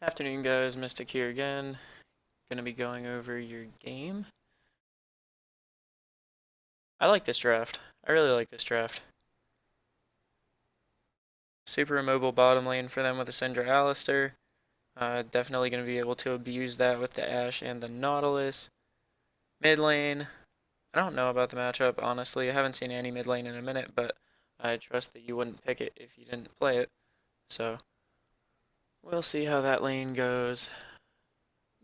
Afternoon guys, Mystic here again. Gonna be going over your game. I like this draft. I really like this draft. Super immobile bottom lane for them with a Syndra Alistair. Definitely gonna be able to abuse that with the Ashe and the Nautilus. Mid lane, I don't know about the matchup, honestly. I haven't seen any mid lane in a minute, but I trust that you wouldn't pick it if you didn't play it. So, we'll see how that lane goes.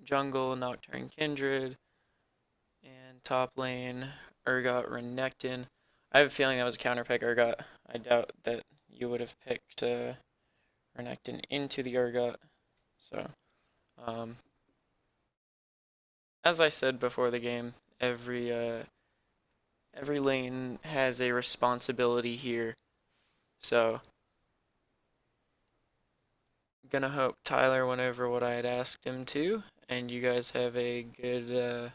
Jungle, Nocturne Kindred. And top lane, Urgot Renekton. I have a feeling that was a counter pick Urgot. I doubt that you would have picked Renekton into the Urgot. So, um, as I said before the game, every lane has a responsibility here. So, gonna hope Tyler went over what I had asked him to, and you guys have a good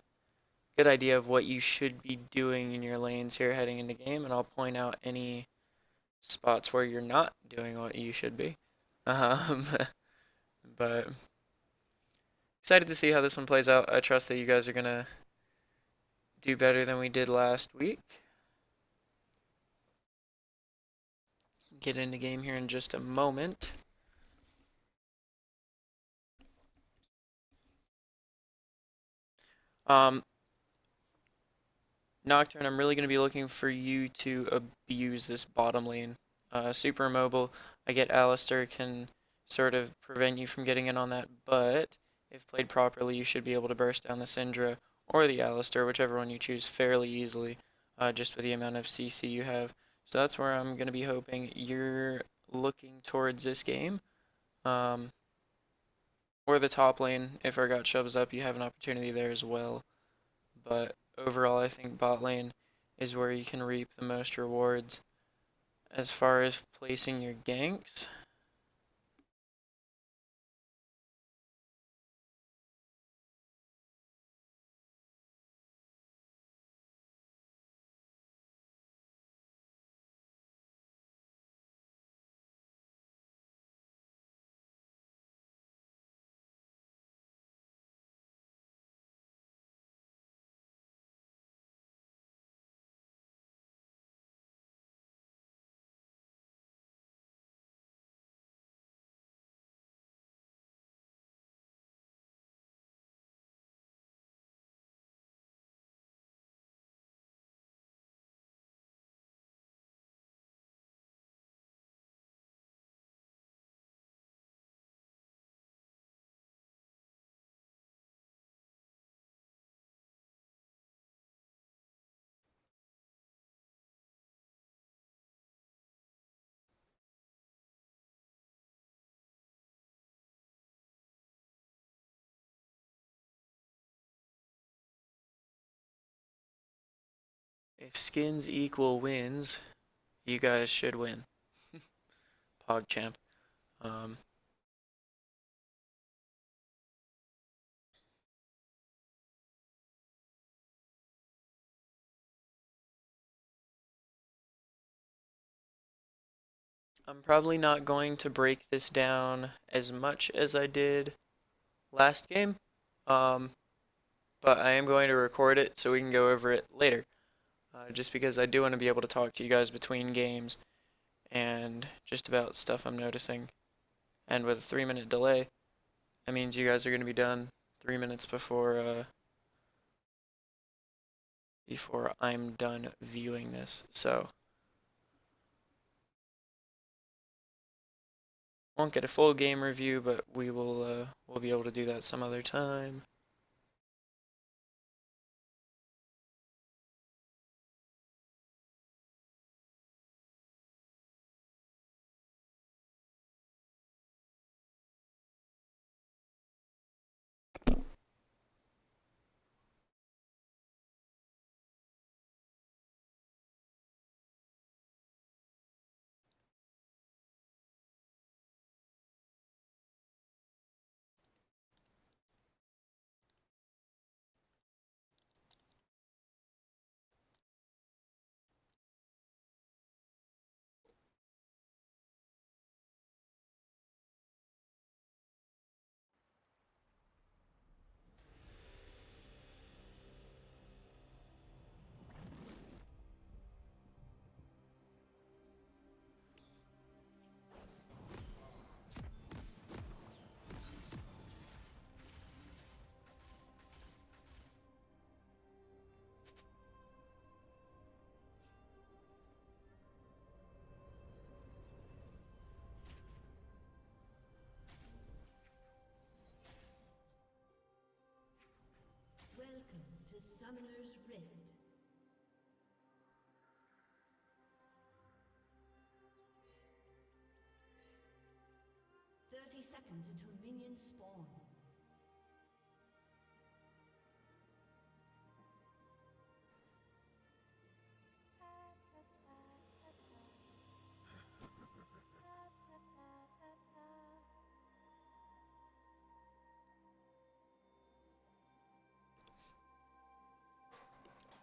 idea of what you should be doing in your lanes here heading into game, and I'll point out any spots where you're not doing what you should be. Um, but excited to see how this one plays out. I trust that you guys are gonna do better than we did last week. Get into game here in just a moment. Um, Nocturne, I'm really going to be looking for you to abuse this bottom lane. Super immobile. I get Alistair can sort of prevent you from getting in on that, but if played properly, you should be able to burst down the Syndra or the Alistair, whichever one you choose, fairly easily, just with the amount of CC you have. So that's where I'm going to be hoping you're looking towards this game. Um, or the top lane, if Urgot shoves up, you have an opportunity there as well. But overall, I think bot lane is where you can reap the most rewards. As far as placing your ganks, if skins equal wins, you guys should win. PogChamp. Um, I'm probably not going to break this down as much as I did last game, um, but I am going to record it so we can go over it later. Just because I do want to be able to talk to you guys between games and just about stuff I'm noticing. And with a 3 minute delay, that means you guys are going to be done 3 minutes before I'm done viewing this. So won't get a full game review, but we'll be able to do that some other time. to Summoner's Rift. Seconds until minions spawn.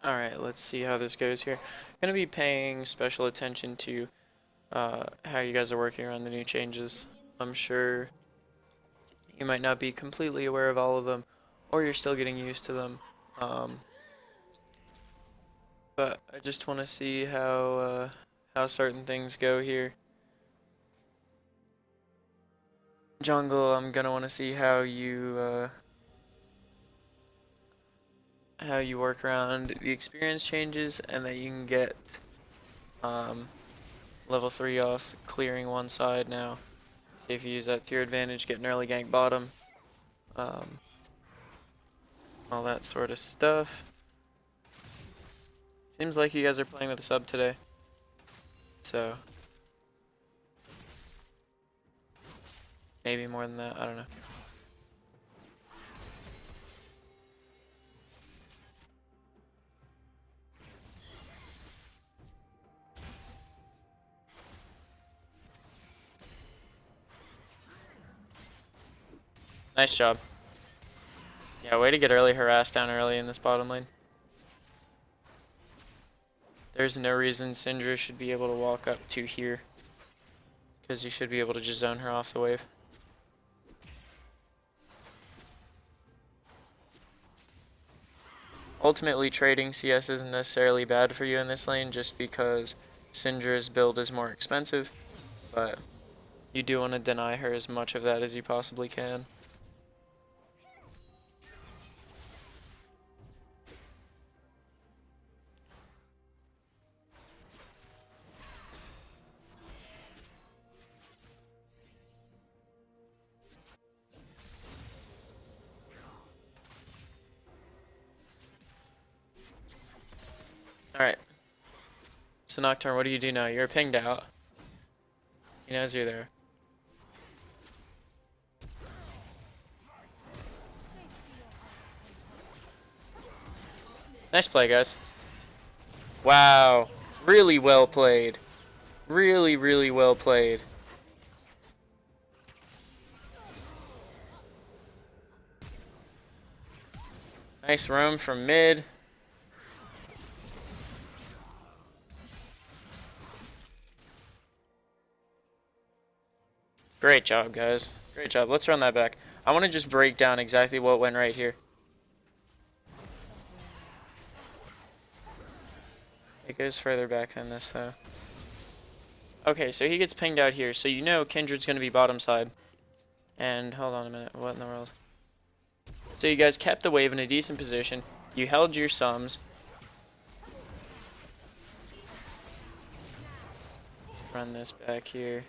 Alright, let's see how this goes here. I'm going to be paying special attention to how you guys are working around the new changes. I'm sure you might not be completely aware of all of them, or you're still getting used to them. But I just want to see how certain things go here. Jungle, I'm gonna want to see how you work around the experience changes, and that you can get level 3 off clearing one side now. See if you use that to your advantage, get an early gank bottom, all that sort of stuff. Seems like you guys are playing with a sub today, so maybe more than that, I don't know. Nice job. Yeah, way to get early harassed down early in this bottom lane. There's no reason Syndra should be able to walk up to here, because you should be able to just zone her off the wave. Ultimately, trading CS isn't necessarily bad for you in this lane, just because Syndra's build is more expensive, but you do want to deny her as much of that as you possibly can. Alright. So Nocturne, what do you do now? You're pinged out. He knows you're there. Nice play, guys. Wow. Really well played. Really, really well played. Nice roam from mid. Great job, guys. Great job. Let's run that back. I want to just break down exactly what went right here. It goes further back than this, though. Okay, so he gets pinged out here. So you know Kindred's going to be bottom side. And hold on a minute. What in the world? So you guys kept the wave in a decent position. You held your sums. Let's run this back here.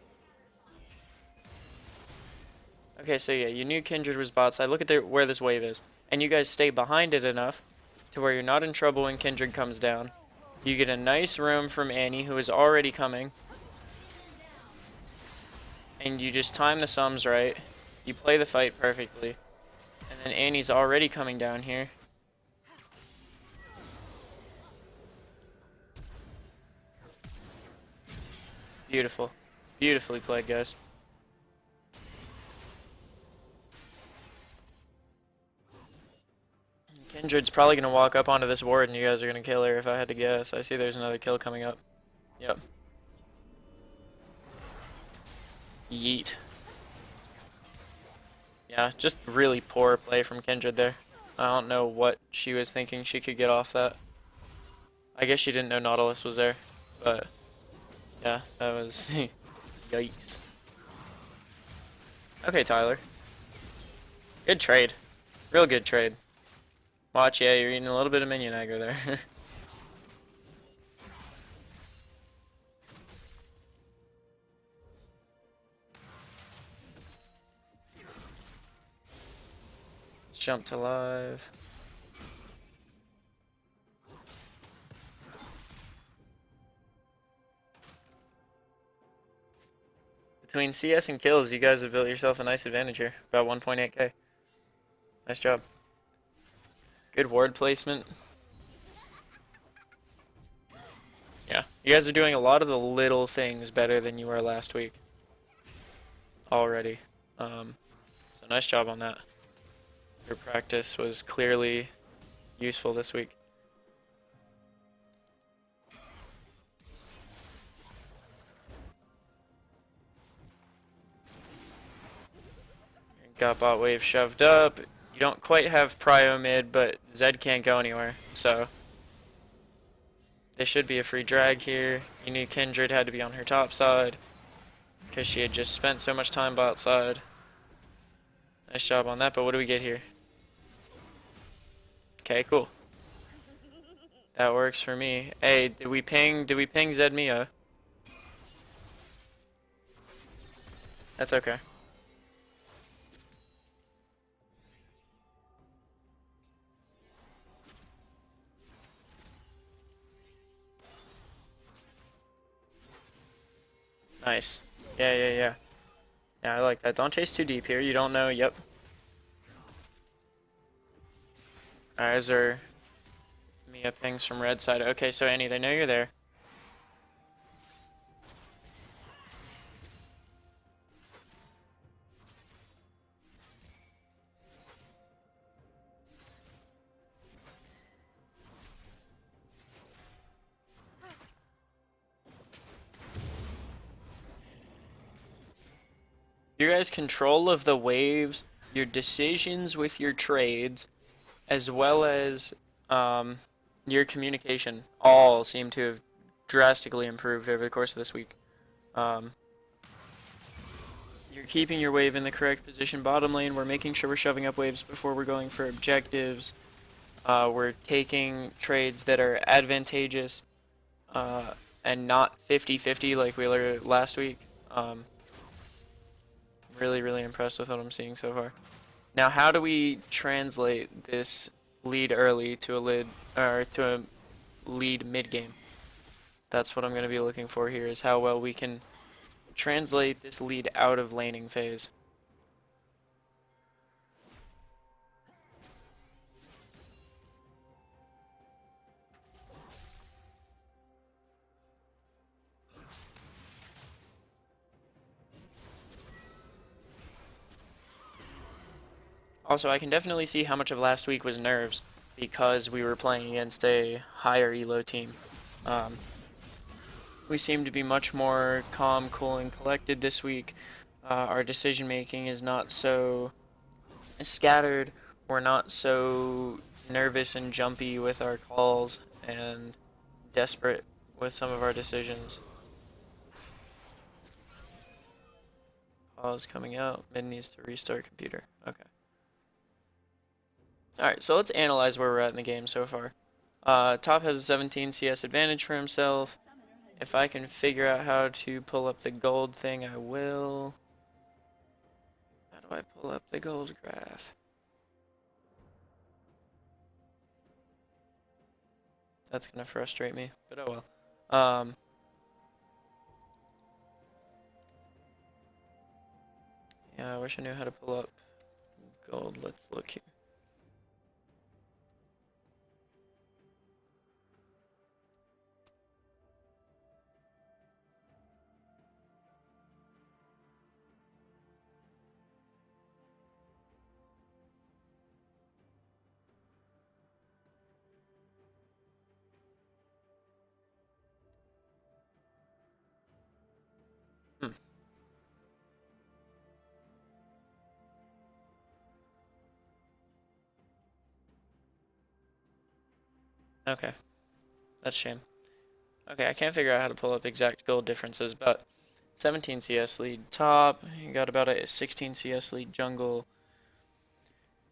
Okay, so yeah, you knew Kindred was bot side. Look at where this wave is. And you guys stay behind it enough to where you're not in trouble when Kindred comes down. You get a nice roam from Annie, who is already coming. And you just time the sums right. You play the fight perfectly. And then Annie's already coming down here. Beautiful. Beautifully played, guys. Kindred's probably going to walk up onto this ward and you guys are going to kill her if I had to guess. I see there's another kill coming up. Yep. Yeet. Yeah, just really poor play from Kindred there. I don't know what she was thinking she could get off that. I guess she didn't know Nautilus was there, but yeah, that was yikes. Okay, Tyler. Good trade. Real good trade. Watch, yeah, you're eating a little bit of minion aggro there. Let's jump to live. between CS and kills, you guys have built yourself a nice advantage here. About 1.8k. Nice job. Good ward placement. Yeah, you guys are doing a lot of the little things better than you were last week. Already. So nice job on that. Your practice was clearly useful this week. Got bot wave shoved up. You don't quite have prio mid, but Zed can't go anywhere, so there should be a free drag here. You knew Kindred had to be on her top side because she had just spent so much time bot side. Nice job on that, but what do we get here? Okay, cool. That works for me. Hey, did we ping Zed Mia? That's okay. Nice. Yeah. Yeah, I like that. Don't chase too deep here. You don't know. Yep. Eyes are Mia pings from red side. Okay, so Annie, they know you're there. Your guys' control of the waves, your decisions with your trades, as well as your communication, all seem to have drastically improved over the course of this week. Um, you're keeping your wave in the correct position bottom lane. We're making sure we're shoving up waves before we're going for objectives. We're taking trades that are advantageous and not 50-50 like we were last week. Really impressed with what I'm seeing so far. Now, how do we translate this lead early to a lead mid game? That's what I'm going to be looking for here, is how well we can translate this lead out of laning phase. Also, I can definitely see how much of last week was nerves because we were playing against a higher elo team. We seem to be much more calm, cool, and collected this week. Our decision making is not so scattered. We're not so nervous and jumpy with our calls and desperate with some of our decisions. Pause coming out. Mid needs to restart computer. Okay. Alright, so let's analyze where we're at in the game so far. Top has a 17 CS advantage for himself. If I can figure out how to pull up the gold thing, I will. How do I pull up the gold graph? That's gonna frustrate me, but oh well. Yeah, I wish I knew how to pull up gold. Let's look here. Hmm. Okay, that's a shame. Okay, I can't figure out how to pull up exact gold differences, but 17 CS lead top. You got about a 16 CS lead jungle.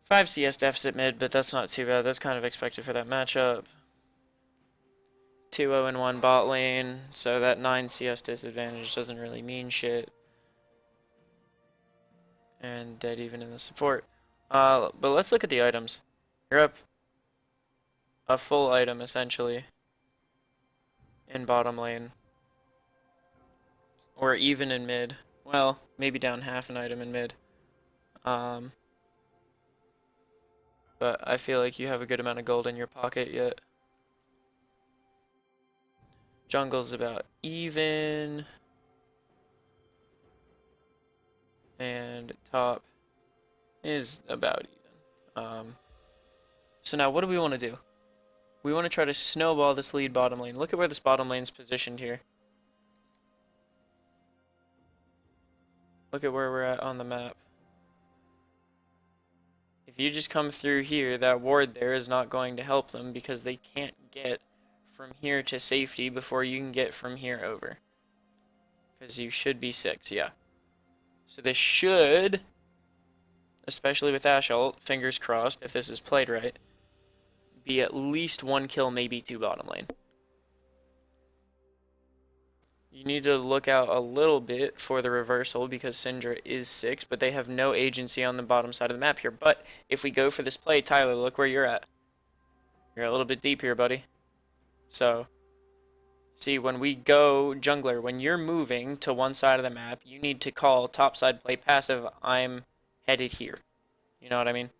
5 CS deficit mid, but that's not too bad. That's kind of expected for that matchup. 2-0 and 1 bot lane, so that 9 CS disadvantage doesn't really mean shit. And dead even in the support. But let's look at the items. You're up a full item essentially in bottom lane, or even in mid. Well, maybe down half an item in mid. Um, but I feel like you have a good amount of gold in your pocket yet. Jungle's about even, and top is about even. So now what do we want to do? We want to try to snowball this lead bottom lane. Look at where this bottom lane's positioned here. Look at where we're at on the map. If you just come through here, that ward there is not going to help them because they can't get from here to safety before you can get from here over. Because you should be 6, yeah. So this should, especially with Ashe ult, fingers crossed if this is played right, be at least 1 kill, maybe 2 bottom lane. You need to look out a little bit for the reversal because Syndra is 6, but they have no agency on the bottom side of the map here. But if we go for this play, Tyler, look where you're at. You're a little bit deep here, buddy. So, see, when we go jungler, when you're moving to one side of the map, you need to call topside play passive, I'm headed here. You know what I mean?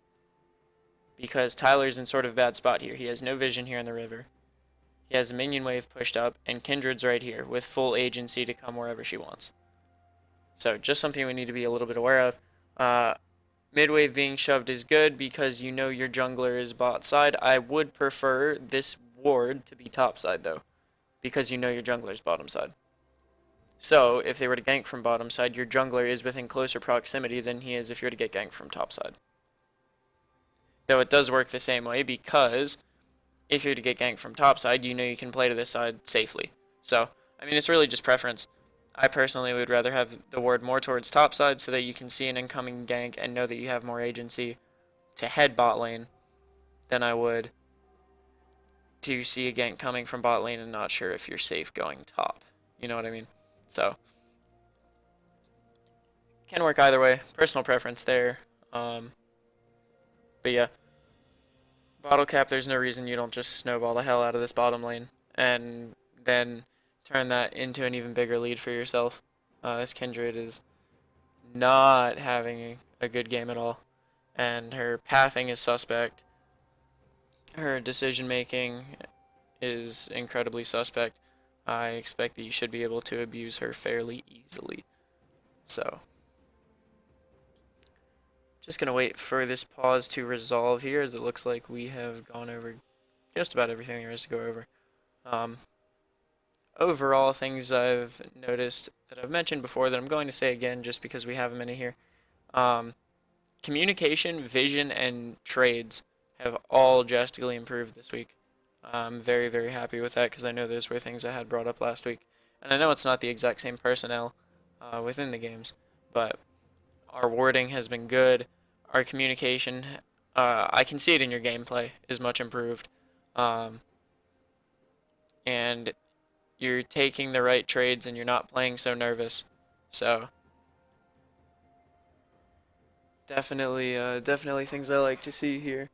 Because Tyler's in sort of a bad spot here. He has no vision here in the river. He has a minion wave pushed up, and Kindred's right here with full agency to come wherever she wants. So just something we need to be a little bit aware of. Mid wave being shoved is good because you know your jungler is bot side. I would prefer this ward to be top side though, because you know your jungler is bottom side. So if they were to gank from bottom side, your jungler is within closer proximity than he is if you were to get ganked from top side. Though it does work the same way because if you're to get ganked from top side, you know you can play to this side safely. So, I mean, it's really just preference. I personally would rather have the ward more towards top side so that you can see an incoming gank and know that you have more agency to head bot lane than I would to see a gank coming from bot lane and not sure if you're safe going top. You know what I mean? So, can work either way. Personal preference there. But yeah, bottle cap, there's no reason you don't just snowball the hell out of this bottom lane and then turn that into an even bigger lead for yourself. This Kindred is not having a good game at all, and her pathing is suspect. Her decision making is incredibly suspect. I expect that you should be able to abuse her fairly easily. So, just gonna wait for this pause to resolve here, as it looks like we have gone over just about everything there is to go over. Um, Overall, things I've noticed that I've mentioned before that I'm going to say again just because we have them in here. Um, Communication, vision, and trades have all drastically improved this week. I'm very, very happy with that because I know those were things I had brought up last week. And I know it's not the exact same personnel within the games, but our wording has been good. Our communication, I can see it in your gameplay, is much improved. Um, and you're taking the right trades and you're not playing so nervous. So definitely things I like to see here.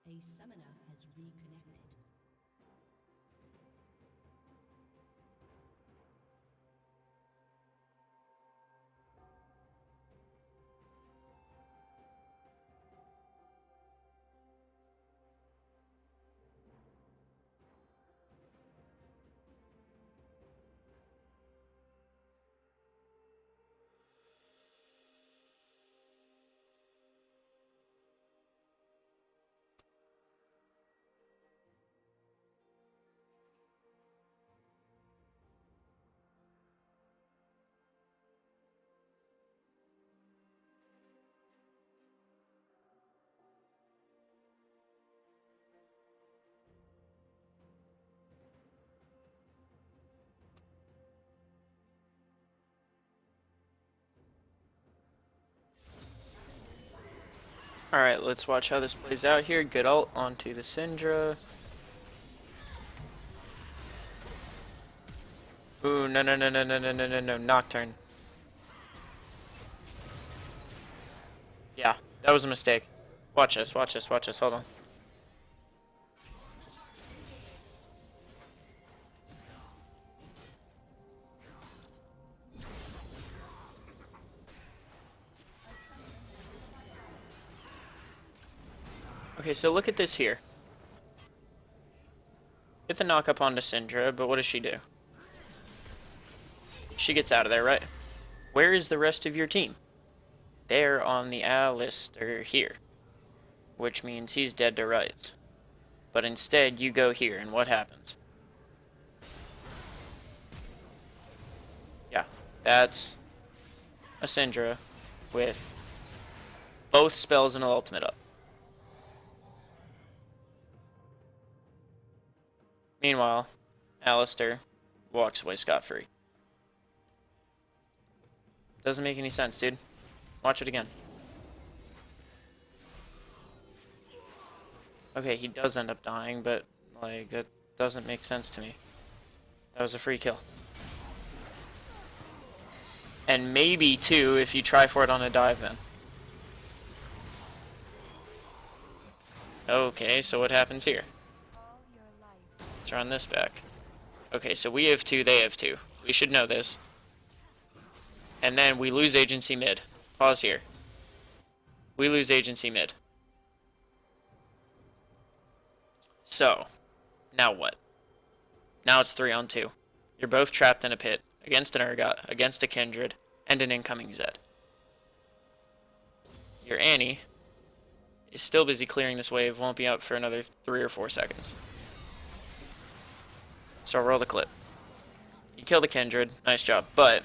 A summoner has reconnected. Alright, let's watch how this plays out here. Good ult onto the Syndra. Ooh, no, no, no, no, no, no, no, no, no, Nocturne. Yeah, that was a mistake. Watch this, watch this, watch this, hold on. Okay, so look at this here. Get the knock up onto Syndra, but what does she do? She gets out of there, right? Where is the rest of your team? They're on the Alistair here, which means he's dead to rights. But instead, you go here, and what happens? Yeah, that's a Syndra with both spells and an ultimate up. Meanwhile, Alistair walks away scot-free. Doesn't make any sense, dude. Watch it again. Okay, he does end up dying, but, like, that doesn't make sense to me. That was a free kill. And maybe, too, if you try for it on a dive, then. Okay, so what happens here? Let's run this back. Okay, so we have 2, they have 2. We should know this. And then we lose agency mid. Pause here. We lose agency mid. So, now what? Now it's 3-on-2. You're both trapped in a pit, against an Urgot, against a Kindred, and an incoming Zed. Your Annie is still busy clearing this wave, won't be out for another 3 or 4 seconds. So roll the clip. You kill the Kindred, nice job, but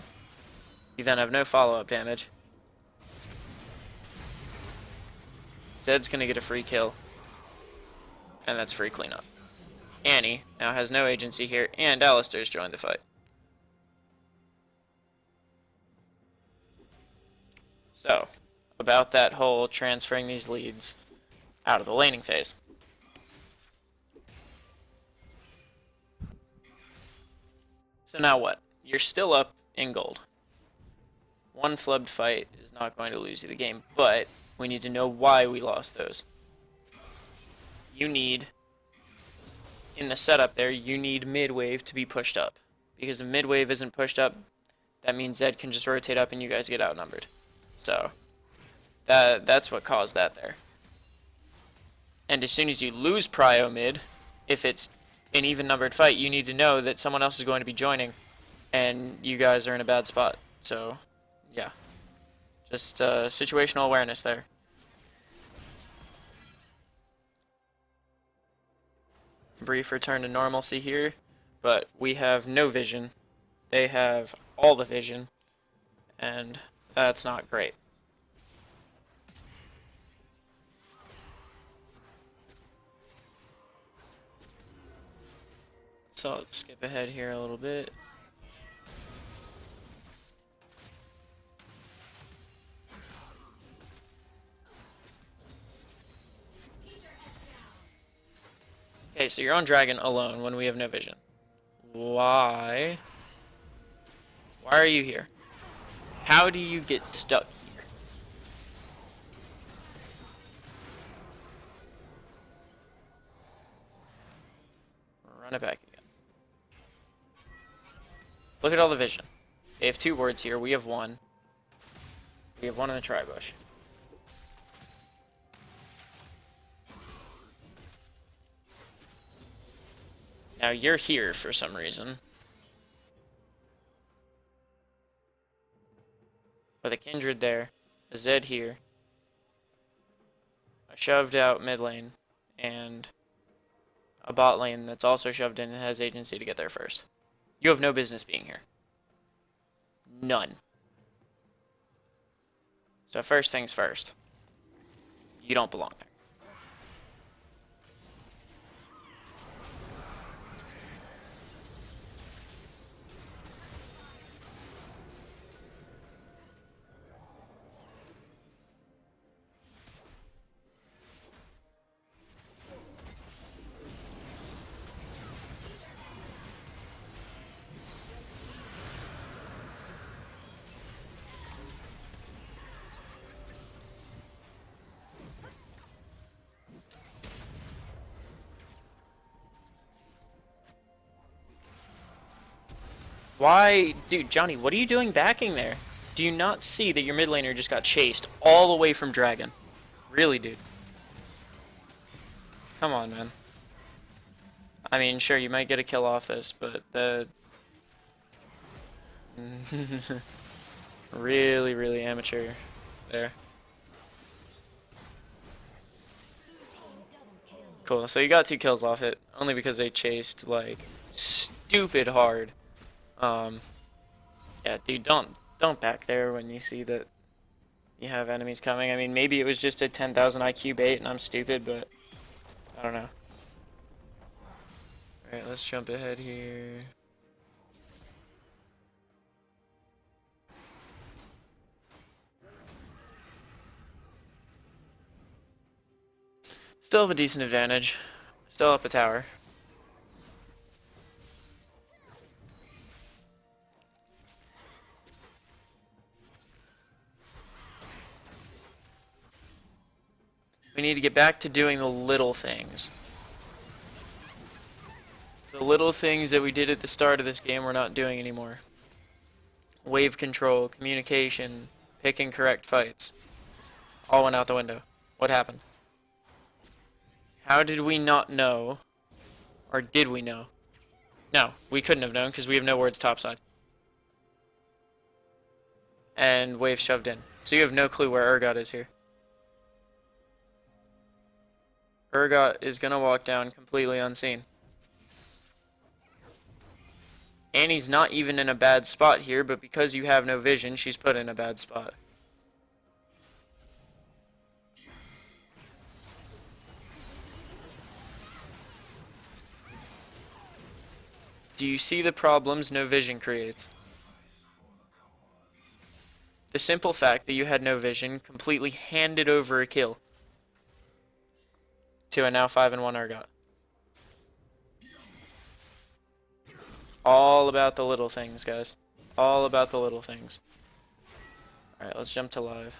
you then have no follow-up damage. Zed's gonna get a free kill, and that's free cleanup. Annie now has no agency here, and Alistair's joined the fight. So, about that whole transferring these leads out of the laning phase. So now what? You're still up in gold. One flubbed fight is not going to lose you the game, but we need to know why we lost those. You need, in the setup there, you need mid-wave to be pushed up. Because if mid-wave isn't pushed up, that means Zed can just rotate up and you guys get outnumbered. So, that's what caused that there. And as soon as you lose prio mid, if it's an even-numbered fight, you need to know that someone else is going to be joining, and you guys are in a bad spot. So, yeah. Just situational awareness there. Brief return to normalcy here, but we have no vision. They have all the vision, and that's not great. So let's skip ahead here a little bit. Okay, so you're on Dragon alone when we have no vision. Why? Why are you here? How do you get stuck here? Run it back again. Look at all the vision. They have 2 words here. We have 1. We have 1 in the tri-bush. Now you're here for some reason. With a Kindred there. A Zed here. A shoved out mid lane. And a bot lane that's also shoved in and has agency to get there first. You have no business being here. None. So first things first. You don't belong there. Why? Dude, Johnny, what are you doing backing there? Do you not see that your mid laner just got chased all the way from Dragon? Really, dude? Come on, man. I mean, sure, you might get a kill off this, but the... really, really amateur there. Cool, so you got 2 kills off it, only because they chased, like, stupid hard. Yeah, dude, don't back there when you see that you have enemies coming. I mean, maybe it was just a 10,000 IQ bait and I'm stupid, but I don't know. Alright, let's jump ahead here. Still have a decent advantage. Still up a tower. We need to get back to doing the little things. The little things that we did at the start of this game we're not doing anymore. Wave control, communication, picking correct fights. All went out the window. What happened? How did we not know? Or did we know? No, we couldn't have known because we have no words topside. And wave shoved in. So you have no clue where Urgot is here. Urgot is going to walk down completely unseen. Annie's not even in a bad spot here, but because you have no vision, she's put in a bad spot. Do you see the problems no vision creates? The simple fact that you had no vision completely handed over a kill to a now 5-1 Urgot. All about the little things, guys. All about the little things. Alright, let's jump to live.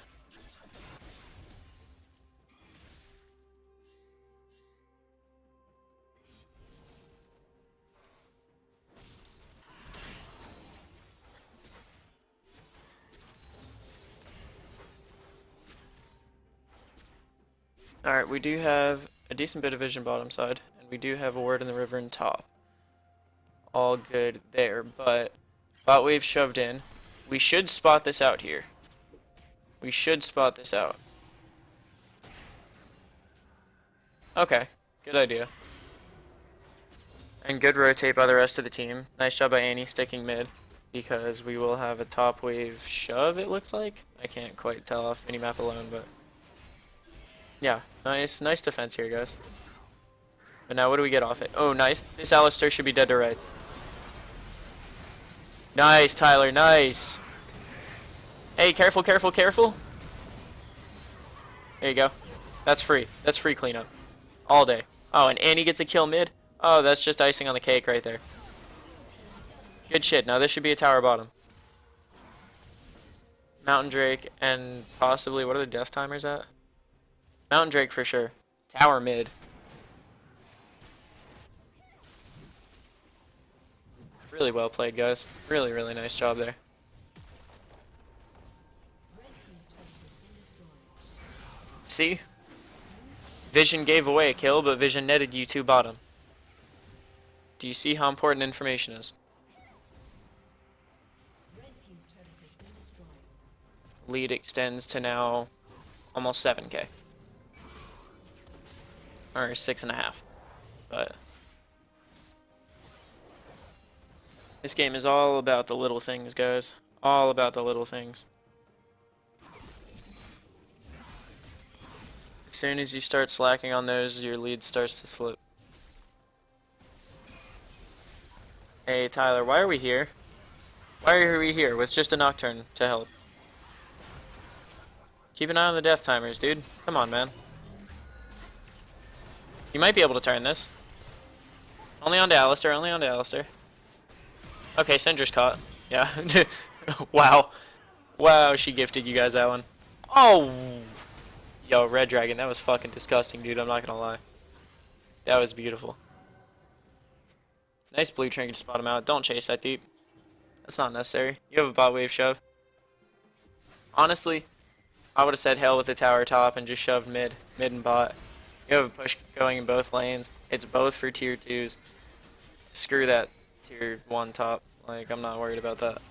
Alright, we do have a decent bit of vision bottom side, and we do have a word in the river in top. All good there, but bot wave shoved in. We should spot this out here. We should spot this out. Okay, good idea. And good rotate by the rest of the team. Nice job by Annie sticking mid, because we will have a top wave shove, it looks like. I can't quite tell off minimap alone, but yeah, nice defense here, guys. But now what do we get off it? Oh, nice. This Alistar should be dead to rights. Nice, Tyler, nice. Hey, careful, careful, careful. There you go. That's free. That's free cleanup. All day. Oh, and Annie gets a kill mid. Oh, that's just icing on the cake right there. Good shit. Now this should be a tower bottom. Mountain Drake and possibly, what are the death timers at? Mountain Drake for sure. Tower mid. Really well played, guys. Really, really nice job there. See? Vision gave away a kill, but Vision netted you 2 bottom. Do you see how important information is? Lead extends to now almost 7k. Or 6.5. But this game is all about the little things, guys. All about the little things. As soon as you start slacking on those, your lead starts to slip. Hey, Tyler, why are we here? Why are we here with just a Nocturne to help? Keep an eye on the death timers, dude. Come on, man. You might be able to turn this. Only on to Alistair, only on to Alistair. Okay, Syndra's caught. Yeah. Wow. Wow, she gifted you guys that one. Oh! Yo, Red Dragon, that was fucking disgusting, dude. I'm not gonna lie. That was beautiful. Nice blue trinket to spot him out. Don't chase that deep. That's not necessary. You have a bot wave shove. Honestly, I would have said hell with the tower top and just shoved mid and bot. You have a push going in both lanes. It's both for tier 2s. Screw that tier 1 top. Like, I'm not worried about that.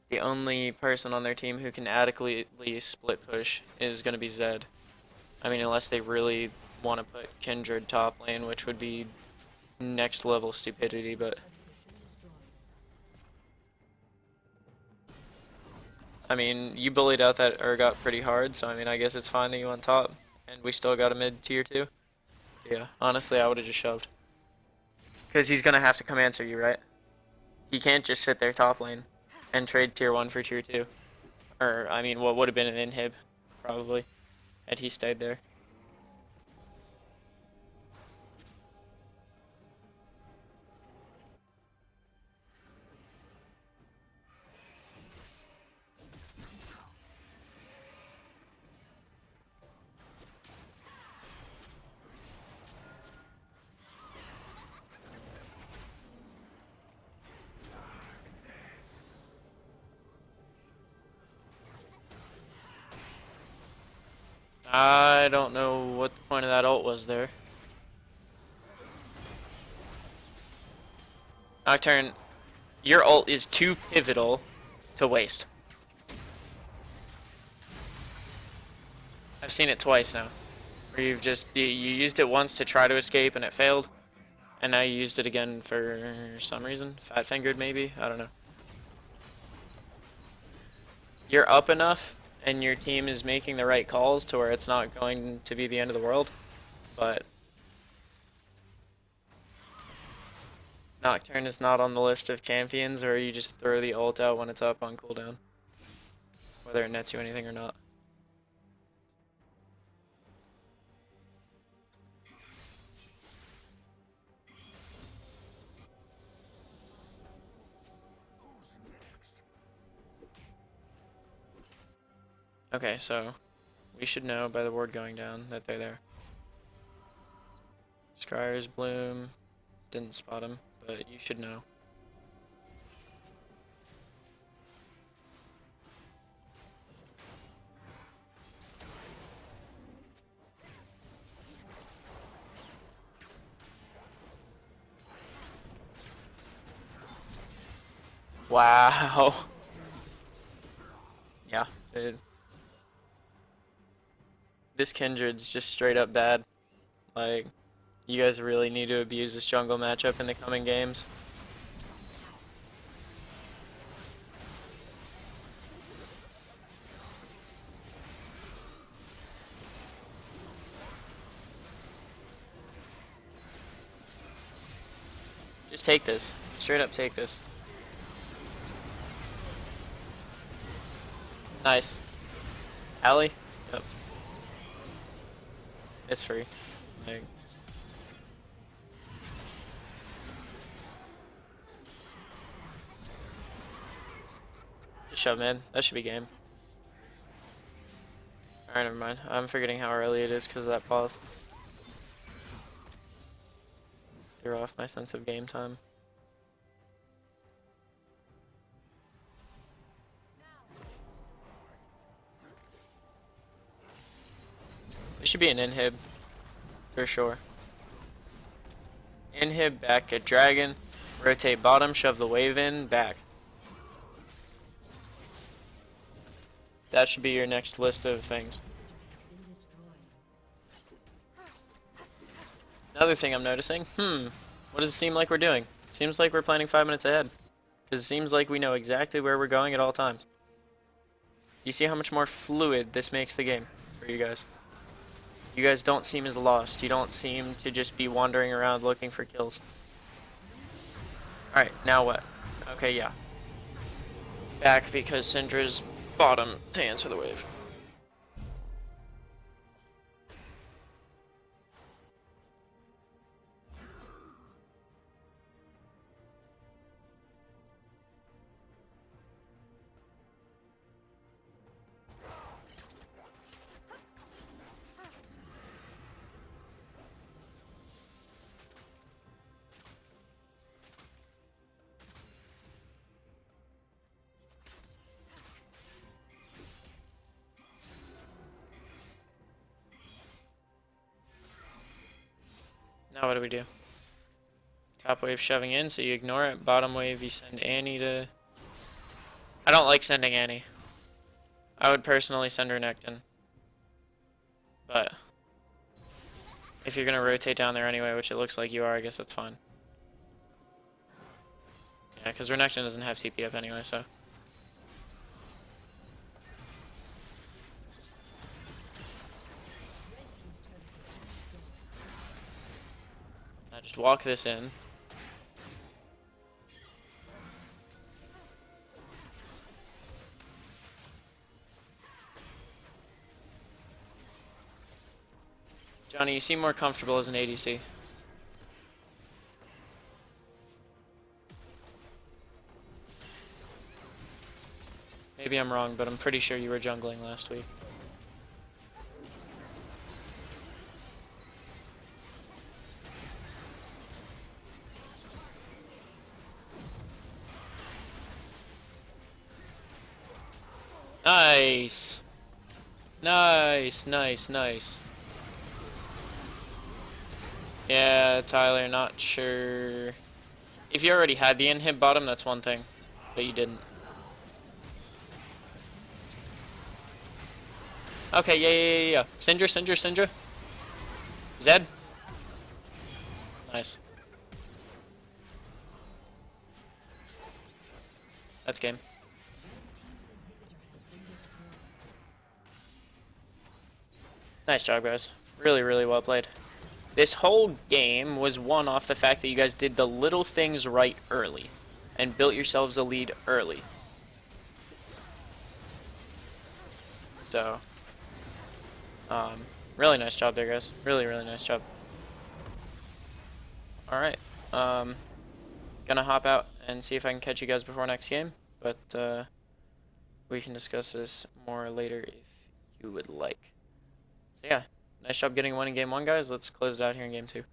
The only person on their team who can adequately split push is going to be Zed. I mean, unless they really want to put Kindred top lane, which would be next level stupidity, but I mean, you bullied out that Urgot pretty hard, so I mean, I guess it's fine that you went top, and we still got a mid tier 2. Yeah, honestly, I would have just shoved. Because he's going to have to come answer you, right? He can't just sit there top lane and trade tier 1 for tier 2. Or, I mean, what would have been an inhib, probably, had he stayed there. I don't know what the point of that ult was there. Nocturne, your ult is too pivotal to waste. I've seen it twice now. Where you used it once to try to escape and it failed. And now you used it again for some reason. Fat fingered maybe? I don't know. You're up enough and your team is making the right calls to where it's not going to be the end of the world. But Nocturne is not on the list of champions where you just throw the ult out when it's up on cooldown. Whether it nets you anything or not. Okay, so we should know by the ward going down that they're there. Scryer's Bloom, didn't spot him, but you should know. Wow. Yeah, this Kindred's just straight up bad. Like, you guys really need to abuse this jungle matchup in the coming games. Just take this. Straight up take this. Nice. Allie? Yep. It's free. Like, just shove mid. That should be game. Alright, never mind. I'm forgetting how early it is because of that pause. threw off my sense of game time. It should be an inhib, for sure. Inhib, back at dragon, rotate bottom, shove the wave in, back. That should be your next list of things. Another thing I'm noticing, what does it seem like we're doing? Seems like we're planning 5 minutes ahead. Because it seems like we know exactly where we're going at all times. You see how much more fluid this makes the game for you guys? You guys don't seem as lost. You don't seem to just be wandering around looking for kills. Alright, now what? Okay, yeah. Back because Syndra's bottom to answer the wave. Now what do? Top wave shoving in, so you ignore it. Bottom wave, you send Annie to... I don't like sending Annie. I would personally send her Nectin. But if you're going to rotate down there anyway, which it looks like you are, I guess that's fine. Yeah, because Renekton doesn't have CP up anyway, so... I just walk this in. Johnny, you seem more comfortable as an ADC. Maybe I'm wrong, but I'm pretty sure you were jungling last week. Nice! Nice, nice, nice. Yeah, Tyler, not sure. If you already had the inhib bottom, that's one thing. But you didn't. Okay, yeah. Syndra. Zed. Nice. That's game. Nice job, guys. Really, really well played. This whole game was won off the fact that you guys did the little things right early and built yourselves a lead early. So, really nice job there, guys. Really, really nice job. Alright, gonna hop out and see if I can catch you guys before next game, but, we can discuss this more later if you would like. So yeah, nice job getting a win in game 1, guys. Let's close it out here in game 2.